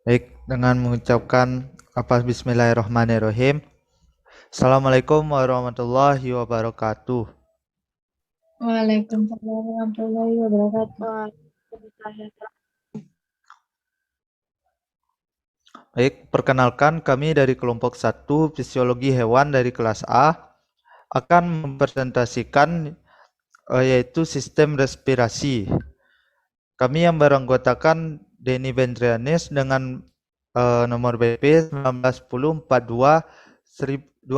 Baik, dengan mengucapkan Bismillahirrahmanirrahim. Assalamualaikum warahmatullahi wabarakatuh. Waalaikumsalam warahmatullahi wabarakatuh. Baik, perkenalkan kami dari kelompok 1 Fisiologi Hewan dari kelas A akan mempresentasikan yaitu sistem respirasi. Kami yang beranggotakan Denny Bendrianis dengan nomor BP 191042-2003.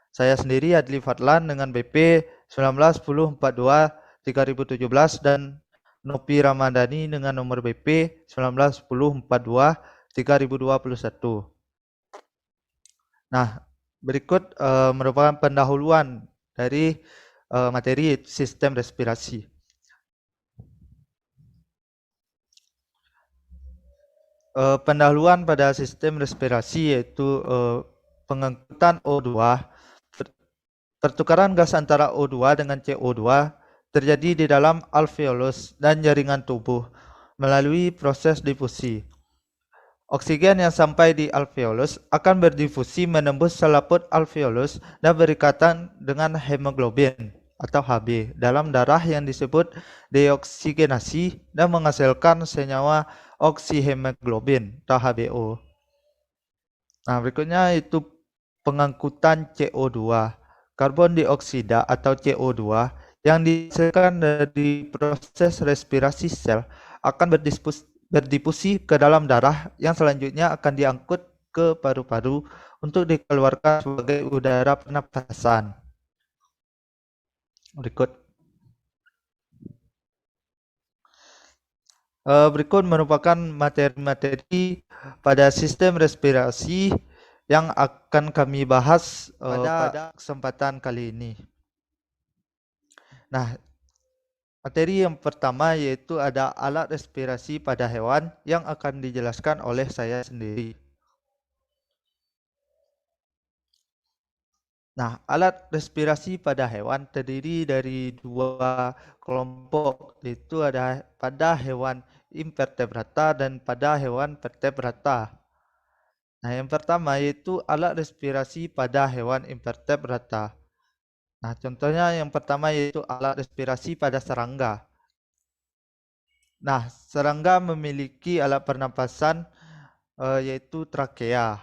Saya sendiri Adli Fadlan dengan BP 191042-3017 dan Nopi Ramadhani dengan nomor BP 191042-3021. Nah, berikut merupakan pendahuluan dari materi sistem respirasi. Pendahuluan pada sistem respirasi yaitu pengangkutan O2. Pertukaran gas antara O2 dengan CO2 terjadi di dalam alveolus dan jaringan tubuh melalui proses difusi. Oksigen yang sampai di alveolus akan berdifusi menembus selaput alveolus dan berikatan dengan hemoglobin atau Hb dalam darah yang disebut deoksigenasi dan menghasilkan senyawa oksihemoglobin atau HBO. Nah, berikutnya itu pengangkutan CO2. Karbon dioksida atau CO2 yang dihasilkan dari proses respirasi sel akan berdifusi ke dalam darah yang selanjutnya akan diangkut ke paru-paru untuk dikeluarkan sebagai udara pernapasan. Berikut merupakan materi-materi pada sistem respirasi yang akan kami bahas pada kesempatan kali ini. Nah, materi yang pertama yaitu ada alat respirasi pada hewan yang akan dijelaskan oleh saya sendiri. Nah, alat respirasi pada hewan terdiri dari dua kelompok, yaitu ada pada hewan invertebrata dan pada hewan vertebrata. Nah, yang pertama yaitu alat respirasi pada hewan invertebrata. Nah, contohnya yang pertama yaitu alat respirasi pada serangga. Nah, serangga memiliki alat pernapasan yaitu trakea.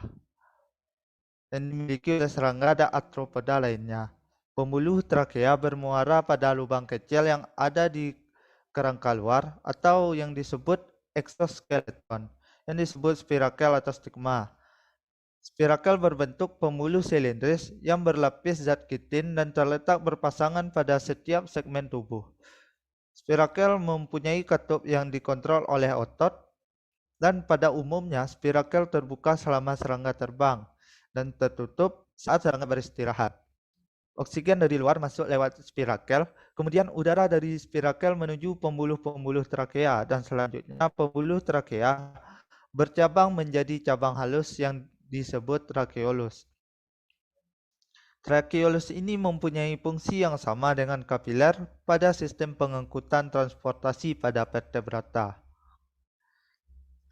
Dan dimiliki oleh serangga dan arthropoda lainnya. Pembuluh trakea bermuara pada lubang kecil yang ada di kerangka luar atau yang disebut exoskeleton, yang disebut spirakel atau stigma. Spirakel berbentuk pembuluh silindris yang berlapis zat kitin dan terletak berpasangan pada setiap segmen tubuh. Spirakel mempunyai katup yang dikontrol oleh otot, dan pada umumnya spirakel terbuka selama serangga terbang dan tertutup saat serangga beristirahat. Oksigen dari luar masuk lewat spirakel, kemudian udara dari spirakel menuju pembuluh-pembuluh trakea, dan selanjutnya pembuluh trakea bercabang menjadi cabang halus yang disebut trakeolus. Trakeolus ini mempunyai fungsi yang sama dengan kapiler pada sistem pengangkutan transportasi pada vertebrata.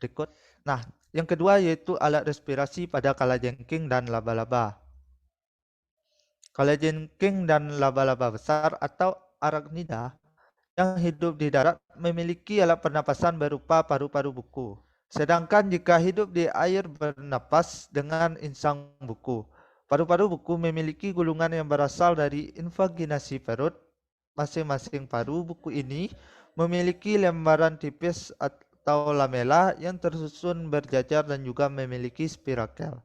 Berikut. Nah, yang kedua yaitu alat respirasi pada kalajengking dan laba-laba. Kalajengking dan laba-laba besar atau arachnida yang hidup di darat memiliki alat pernapasan berupa paru-paru buku. Sedangkan jika hidup di air bernapas dengan insang buku. Paru-paru buku memiliki gulungan yang berasal dari invaginasi perut. Masing-masing paru buku ini memiliki lembaran tipis atau lamela yang tersusun berjajar dan juga memiliki spirakel.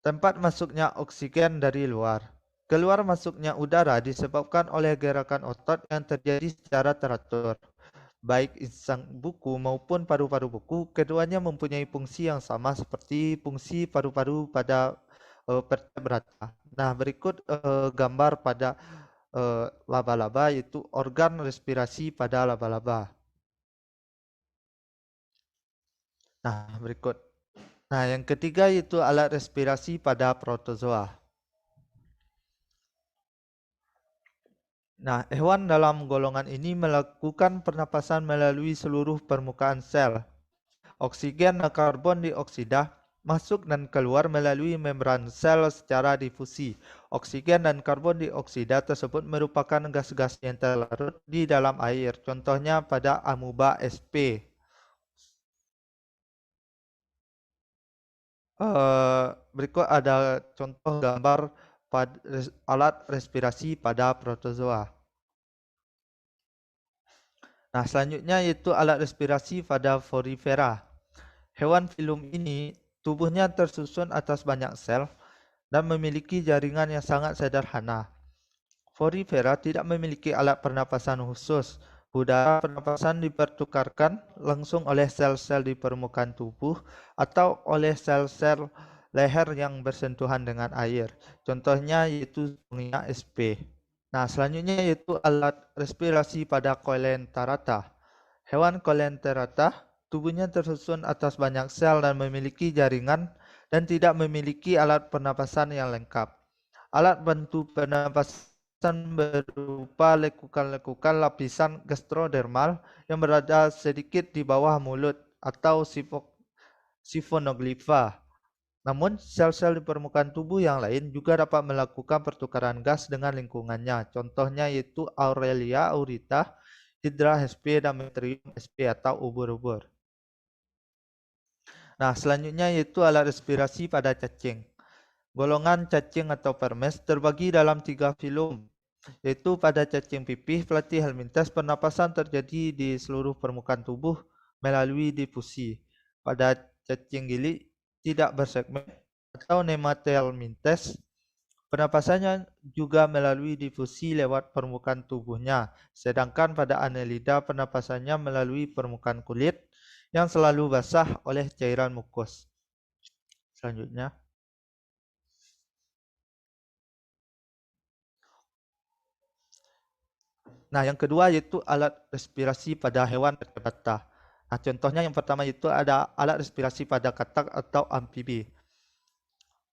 Tempat masuknya oksigen dari luar. Keluar masuknya udara disebabkan oleh gerakan otot yang terjadi secara teratur. Baik insang buku maupun paru-paru buku, keduanya mempunyai fungsi yang sama seperti fungsi paru-paru pada vertebrata. Nah, berikut gambar pada laba-laba yaitu organ respirasi pada laba-laba. Nah, berikut. Nah, yang ketiga yaitu alat respirasi pada protozoa. Nah, hewan dalam golongan ini melakukan pernapasan melalui seluruh permukaan sel. Oksigen dan karbon dioksida masuk dan keluar melalui membran sel secara difusi. Oksigen dan karbon dioksida tersebut merupakan gas-gas yang terlarut di dalam air, contohnya pada amuba sp. Berikut ada contoh gambar alat respirasi pada protozoa. Nah, selanjutnya yaitu alat respirasi pada Porifera. Hewan filum ini tubuhnya tersusun atas banyak sel dan memiliki jaringan yang sangat sederhana. Porifera tidak memiliki alat pernapasan khusus. Udara pernapasan dipertukarkan langsung oleh sel-sel di permukaan tubuh atau oleh sel-sel leher yang bersentuhan dengan air. Contohnya yaitu Zoonia sp. Nah, selanjutnya yaitu alat respirasi pada Coelenterata. Hewan Coelenterata tubuhnya tersusun atas banyak sel dan memiliki jaringan dan tidak memiliki alat pernapasan yang lengkap. Alat bantu pernapasan berupa lekukan-lekukan lapisan gastrodermal yang berada sedikit di bawah mulut atau sifonoglifa. Namun, sel-sel di permukaan tubuh yang lain juga dapat melakukan pertukaran gas dengan lingkungannya. Contohnya yaitu Aurelia aurita, Hydra sp, dan Metrium sp atau ubur-ubur. Nah, selanjutnya yaitu alat respirasi pada cacing. Golongan cacing atau permes terbagi dalam 3 filum, yaitu pada cacing pipih platyhelminthes pernapasan terjadi di seluruh permukaan tubuh melalui difusi. Pada cacing gilik tidak bersegmen atau Nemathelminthes pernapasannya juga melalui difusi lewat permukaan tubuhnya, sedangkan pada Annelida pernapasannya melalui permukaan kulit yang selalu basah oleh cairan mukus. Selanjutnya. Nah, yang kedua yaitu alat respirasi pada hewan vertebrata. Nah, contohnya yang pertama itu ada alat respirasi pada katak atau amfibi.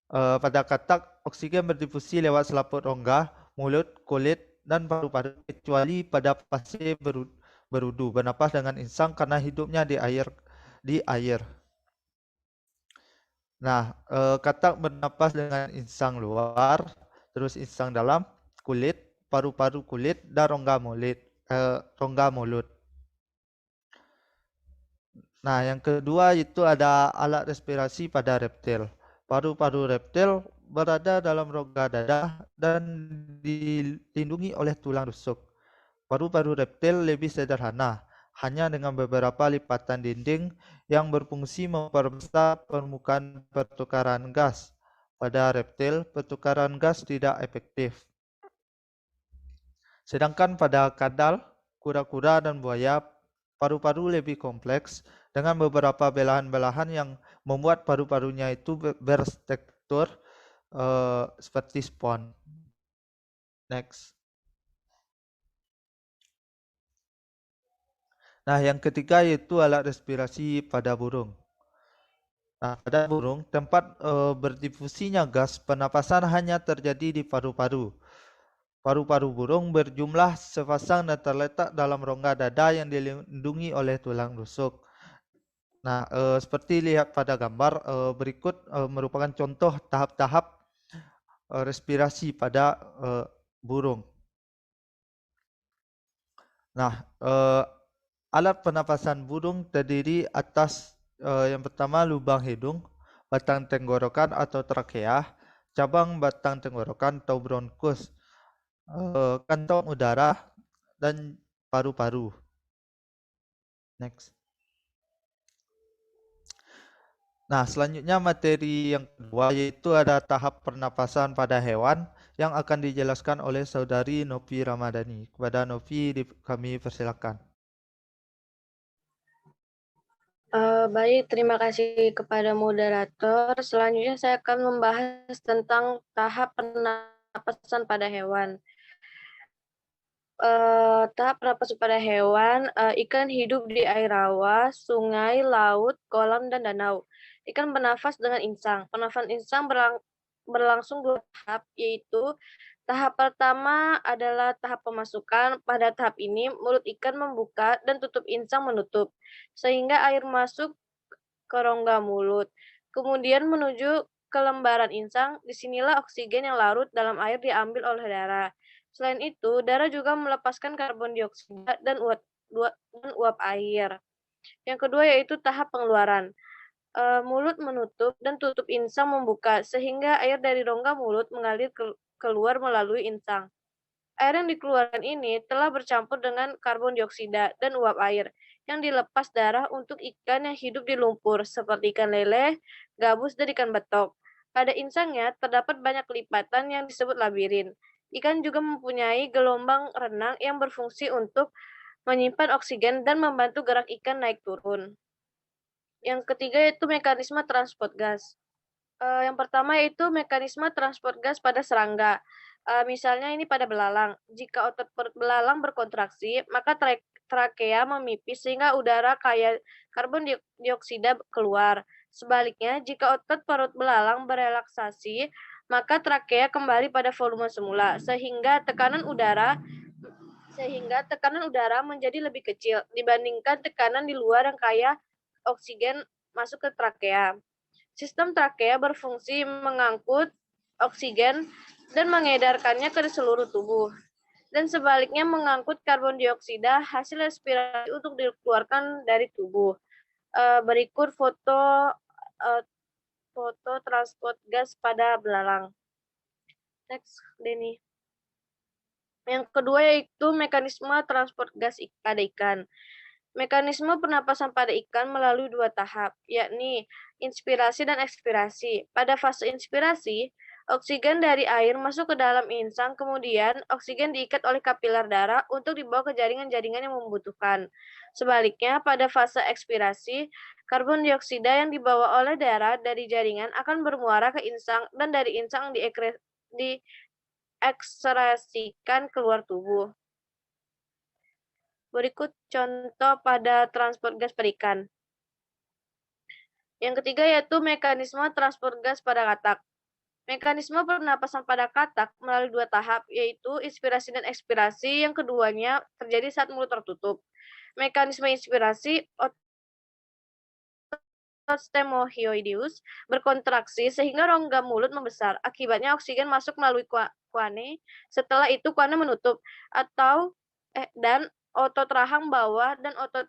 Pada katak, oksigen berdifusi lewat selaput rongga, mulut, kulit, dan paru-paru, kecuali pada pasir berudu bernapas dengan insang karena hidupnya di air. Nah, katak bernapas dengan insang luar, terus insang dalam, kulit, paru-paru kulit, dan rongga mulut. Nah, yang kedua itu ada alat respirasi pada reptil. Paru-paru reptil berada dalam rongga dada dan dilindungi oleh tulang rusuk. Paru-paru reptil lebih sederhana, hanya dengan beberapa lipatan dinding yang berfungsi memperbesar permukaan pertukaran gas. Pada reptil, pertukaran gas tidak efektif. Sedangkan pada kadal, kura-kura, dan buaya, paru-paru lebih kompleks dengan beberapa belahan-belahan yang membuat paru-parunya itu berstruktur seperti spons. Next. Nah, yang ketiga yaitu alat respirasi pada burung. Nah, pada burung, tempat berdifusinya gas pernapasan hanya terjadi di paru-paru. Paru-paru burung berjumlah sepasang dan terletak dalam rongga dada yang dilindungi oleh tulang rusuk. Nah, seperti lihat pada gambar berikut merupakan contoh tahap-tahap respirasi pada burung. Nah, alat pernapasan burung terdiri atas yang pertama lubang hidung, batang tenggorokan atau trakea, cabang batang tenggorokan atau bronkus, kantong udara, dan paru-paru. Next. Nah, selanjutnya materi yang kedua yaitu ada tahap pernapasan pada hewan yang akan dijelaskan oleh saudari Novi Ramadhani. Kepada Novi kami persilakan. Baik, terima kasih kepada moderator. Selanjutnya saya akan membahas tentang tahap pernapasan pada hewan. Tahap pernapasan pada hewan, ikan hidup di air rawa, sungai, laut, kolam, dan danau. Ikan bernafas dengan insang. Pernafasan insang berlangsung 2 tahap, yaitu tahap pertama adalah tahap pemasukan. Pada tahap ini, mulut ikan membuka dan tutup insang menutup, sehingga air masuk ke rongga mulut, kemudian menuju ke lembaran insang. Disinilah oksigen yang larut dalam air diambil oleh darah. Selain itu, darah juga melepaskan karbon dioksida dan uap air. Yang kedua yaitu tahap pengeluaran. Mulut menutup dan tutup insang membuka, sehingga air dari rongga mulut mengalir keluar melalui insang. Air yang dikeluarkan ini telah bercampur dengan karbon dioksida dan uap air yang dilepas darah untuk ikan yang hidup di lumpur, seperti ikan lele, gabus, dan ikan betok. Pada insangnya terdapat banyak lipatan yang disebut labirin. Ikan juga mempunyai gelombang renang yang berfungsi untuk menyimpan oksigen dan membantu gerak ikan naik turun. Yang ketiga yaitu mekanisme transport gas. Yang pertama yaitu mekanisme transport gas pada serangga. Misalnya ini pada belalang. Jika otot perut belalang berkontraksi, maka trakea memipis sehingga udara kaya karbon dioksida keluar. Sebaliknya, jika otot perut belalang berelaksasi, maka trakea kembali pada volume semula sehingga tekanan udara menjadi lebih kecil dibandingkan tekanan di luar yang kaya oksigen masuk ke trakea. Sistem trakea berfungsi mengangkut oksigen dan mengedarkannya ke seluruh tubuh. Dan sebaliknya mengangkut karbon dioksida hasil respirasi untuk dikeluarkan dari tubuh. Berikut foto transport gas pada belalang. Next, Denny. Yang kedua yaitu mekanisme transport gas pada ikan. Mekanisme pernapasan pada ikan melalui dua tahap, yakni inspirasi dan ekspirasi. Pada fase inspirasi, oksigen dari air masuk ke dalam insang, kemudian oksigen diikat oleh kapiler darah untuk dibawa ke jaringan-jaringan yang membutuhkan. Sebaliknya, pada fase ekspirasi, karbon dioksida yang dibawa oleh darah dari jaringan akan bermuara ke insang dan dari insang diekstrasikan keluar tubuh. Berikut contoh pada transport gas perikan. Yang ketiga yaitu mekanisme transport gas pada katak. Mekanisme pernapasan pada katak melalui dua tahap, yaitu inspirasi dan ekspirasi. Yang keduanya terjadi saat mulut tertutup. Mekanisme inspirasi, otot stemohyoideus berkontraksi sehingga rongga mulut membesar. Akibatnya oksigen masuk melalui kuane. Setelah itu kuane menutup dan otot rahang bawah dan otot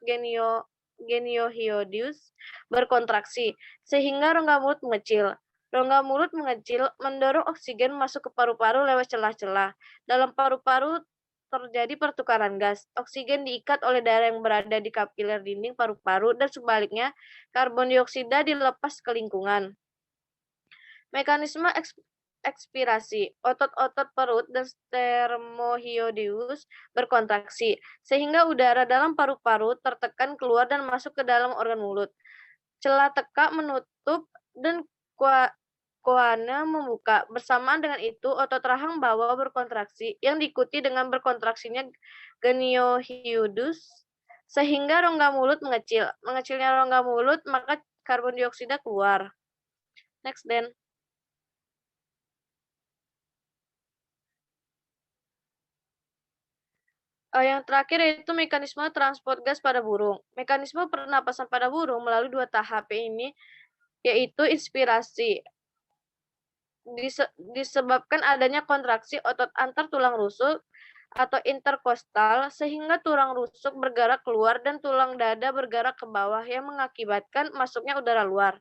geniohyoideus berkontraksi sehingga rongga mulut mengecil. Rongga mulut mengecil mendorong oksigen masuk ke paru-paru lewat celah-celah. Dalam paru-paru terjadi pertukaran gas. Oksigen diikat oleh darah yang berada di kapiler dinding paru-paru dan sebaliknya karbon dioksida dilepas ke lingkungan. Mekanisme ekspirasi, otot-otot perut dan stermohyoideus berkontraksi, sehingga udara dalam paru-paru tertekan keluar dan masuk ke dalam organ mulut. Celah tekak menutup dan koana membuka. Bersamaan dengan itu, otot rahang bawah berkontraksi, yang diikuti dengan berkontraksinya geniohyoideus, sehingga rongga mulut mengecil. Mengecilnya rongga mulut, maka karbon dioksida keluar. Next, Den. Yang terakhir yaitu mekanisme transport gas pada burung. Mekanisme pernapasan pada burung melalui dua tahap ini, yaitu inspirasi. Disebabkan adanya kontraksi otot antar tulang rusuk atau interkostal sehingga tulang rusuk bergerak keluar dan tulang dada bergerak ke bawah yang mengakibatkan masuknya udara luar.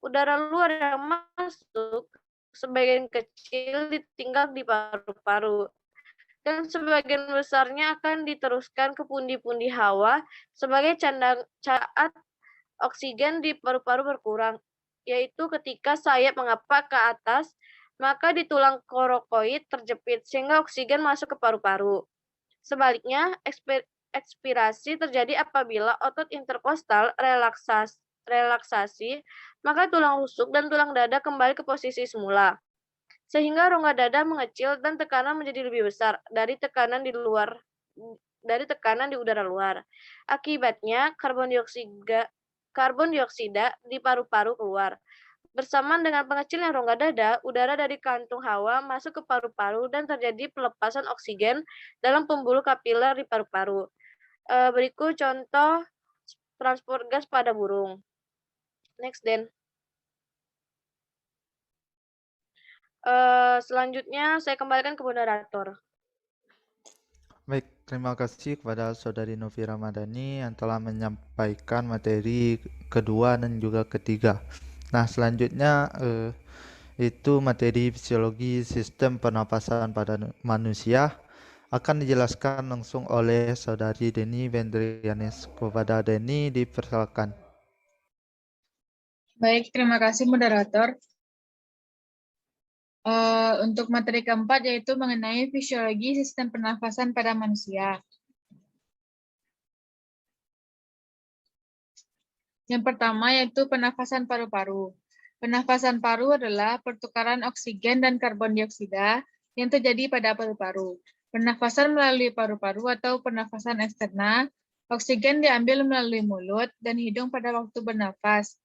Udara luar yang masuk sebagian kecil ditinggal di paru-paru dan sebagian besarnya akan diteruskan ke pundi-pundi hawa sebagai saat oksigen di paru-paru berkurang, yaitu ketika sayap mengapak ke atas, maka di tulang korokoid terjepit sehingga oksigen masuk ke paru-paru. Sebaliknya, ekspirasi terjadi apabila otot interkostal relaksasi, maka tulang rusuk dan tulang dada kembali ke posisi semula. Sehingga rongga dada mengecil dan tekanan menjadi lebih besar dari tekanan di udara luar. Akibatnya karbon dioksida di paru-paru keluar. Bersamaan dengan pengecilan rongga dada, udara dari kantung hawa masuk ke paru-paru dan terjadi pelepasan oksigen dalam pembuluh kapiler di paru-paru. Berikut contoh transport gas pada burung. Next, Den. Selanjutnya saya kembalikan ke moderator. Baik, terima kasih kepada Saudari Novi Ramadhani yang telah menyampaikan materi kedua dan juga ketiga. Nah, selanjutnya itu materi fisiologi sistem pernapasan pada manusia akan dijelaskan langsung oleh Saudari Deni Vendrianis. Kepada Deni dipersilakan. Baik, terima kasih moderator. Untuk materi keempat yaitu mengenai fisiologi sistem pernafasan pada manusia. Yang pertama yaitu pernafasan paru-paru. Pernafasan paru adalah pertukaran oksigen dan karbon dioksida yang terjadi pada paru-paru. Pernafasan melalui paru-paru atau pernafasan eksterna, oksigen diambil melalui mulut dan hidung pada waktu bernafas.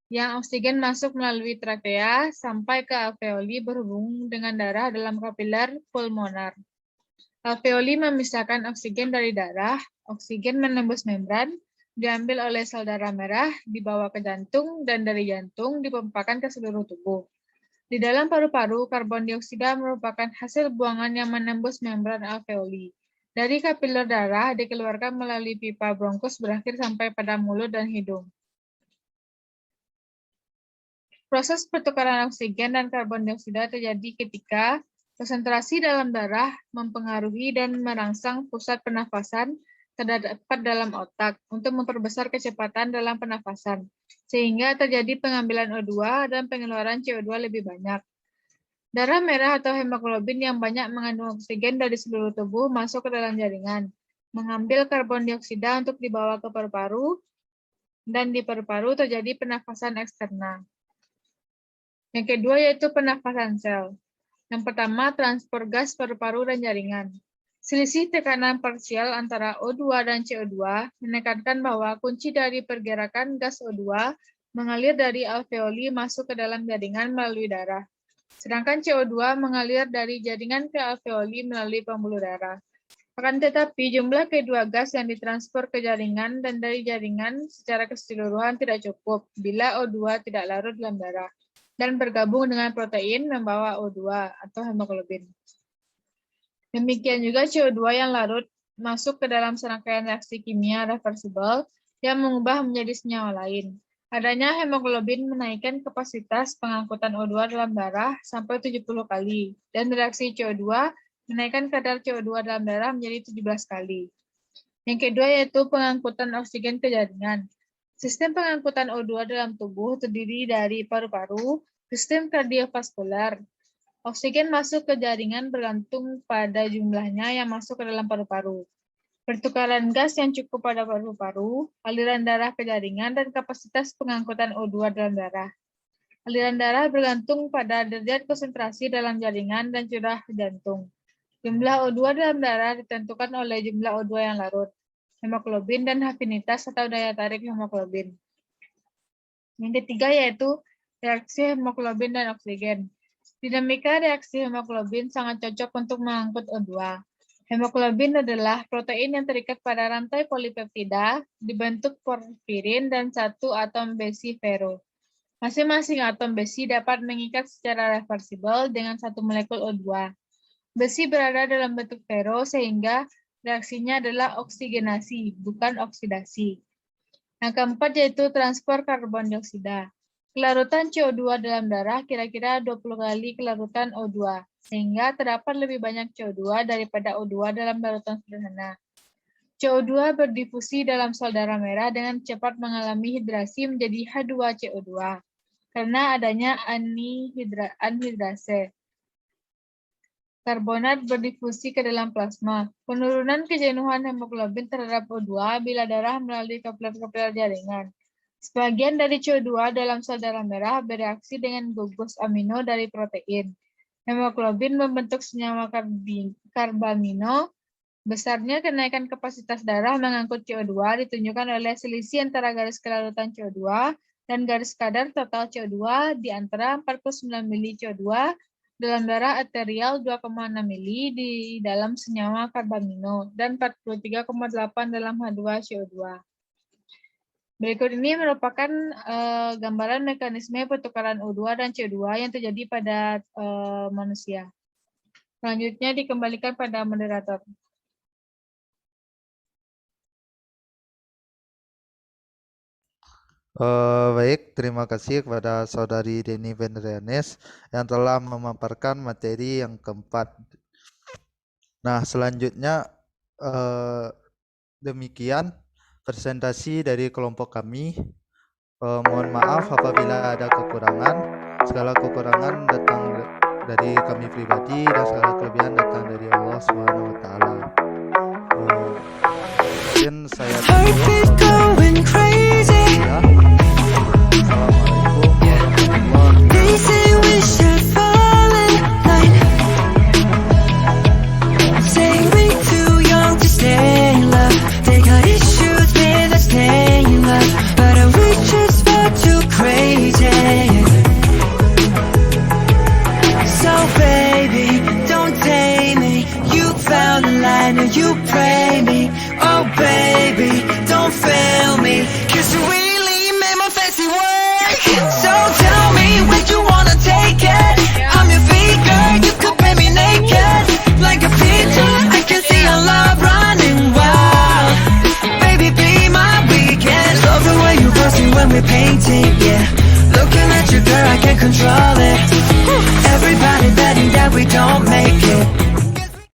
Yang oksigen masuk melalui trakea sampai ke alveoli berhubung dengan darah dalam kapiler pulmonar. Alveoli memisahkan oksigen dari darah, oksigen menembus membran, diambil oleh sel darah merah, dibawa ke jantung, dan dari jantung dipompakan ke seluruh tubuh. Di dalam paru-paru, karbon dioksida merupakan hasil buangan yang menembus membran alveoli. Dari kapiler darah dikeluarkan melalui pipa bronkus berakhir sampai pada mulut dan hidung. Proses pertukaran oksigen dan karbon dioksida terjadi ketika konsentrasi dalam darah mempengaruhi dan merangsang pusat pernafasan terdapat dalam otak untuk memperbesar kecepatan dalam pernafasan, sehingga terjadi pengambilan O2 dan pengeluaran CO2 lebih banyak. Darah merah atau hemoglobin yang banyak mengandung oksigen dari seluruh tubuh masuk ke dalam jaringan, mengambil karbon dioksida untuk dibawa ke paru-paru, dan di paru-paru terjadi pernafasan eksterna. Yang kedua yaitu pernafasan sel. Yang pertama, transport gas paru-paru dan jaringan. Selisih tekanan parsial antara O2 dan CO2 menekankan bahwa kunci dari pergerakan gas O2 mengalir dari alveoli masuk ke dalam jaringan melalui darah. Sedangkan CO2 mengalir dari jaringan ke alveoli melalui pembuluh darah. Akan tetapi, jumlah kedua gas yang ditransfer ke jaringan dan dari jaringan secara keseluruhan tidak cukup bila O2 tidak larut dalam darah dan bergabung dengan protein membawa O2 atau hemoglobin. Demikian juga CO2 yang larut masuk ke dalam serangkaian reaksi kimia reversibel yang mengubah menjadi senyawa lain. Adanya hemoglobin menaikkan kapasitas pengangkutan O2 dalam darah sampai 70 kali, dan reaksi CO2 menaikkan kadar CO2 dalam darah menjadi 17 kali. Yang kedua yaitu pengangkutan oksigen ke jaringan. Sistem pengangkutan O2 dalam tubuh terdiri dari paru-paru, sistem kardiovaskular. Oksigen masuk ke jaringan bergantung pada jumlahnya yang masuk ke dalam paru-paru. Pertukaran gas yang cukup pada paru-paru, aliran darah ke jaringan, dan kapasitas pengangkutan O2 dalam darah. Aliran darah bergantung pada derajat konsentrasi dalam jaringan dan curah jantung. Jumlah O2 dalam darah ditentukan oleh jumlah O2 yang larut, hemoglobin, dan afinitas atau daya tarik hemoglobin. Yang ketiga yaitu reaksi hemoglobin dan oksigen. Dinamika reaksi hemoglobin sangat cocok untuk mengangkut O2. Hemoglobin adalah protein yang terikat pada rantai polipeptida, dibentuk porfirin dan satu atom besi ferro. Masing-masing atom besi dapat mengikat secara reversibel dengan satu molekul O2. Besi berada dalam bentuk ferro sehingga reaksinya adalah oksigenasi, bukan oksidasi. Yang keempat yaitu transport karbon dioksida. Kelarutan CO2 dalam darah kira-kira 20 kali kelarutan O2, sehingga terdapat lebih banyak CO2 daripada O2 dalam larutan sederhana. CO2 berdifusi dalam sel darah merah dengan cepat mengalami hidrasi menjadi H2CO2 karena adanya anhidrase. Karbonat berdifusi ke dalam plasma. Penurunan kejenuhan hemoglobin terhadap O2 bila darah melalui kapiler-kapiler jaringan. Sebagian dari CO2 dalam sel darah merah bereaksi dengan gugus amino dari protein. Hemoglobin membentuk senyawa karbamino. Besarnya kenaikan kapasitas darah mengangkut CO2 ditunjukkan oleh selisih antara garis kelarutan CO2 dan garis kadar total CO2 di antara 49 mili CO2 dalam darah arterial 2,6 mili di dalam senyawa karbamino dan 43,8 dalam H2CO2. Berikut ini merupakan gambaran mekanisme pertukaran O2 dan CO2 yang terjadi pada manusia. Selanjutnya dikembalikan pada moderator. Baik, terima kasih kepada Saudari Deni Vendrianes yang telah memaparkan materi yang keempat. Nah, selanjutnya demikian presentasi dari kelompok kami. Mohon maaf apabila ada kekurangan. Segala kekurangan datang dari kami pribadi dan segala kelebihan datang dari Allah Subhanahu wa taala. Mungkin saya going crazy. ya. Assalamualaikum warahmatullahi They say we should fall in line. Say we too young to stay in love. They got issues with us staying in love, but we just far too crazy. So baby, don't tame me. You found the line, now you pray me. Oh baby, don't fail me, 'cause you really made my fancy work so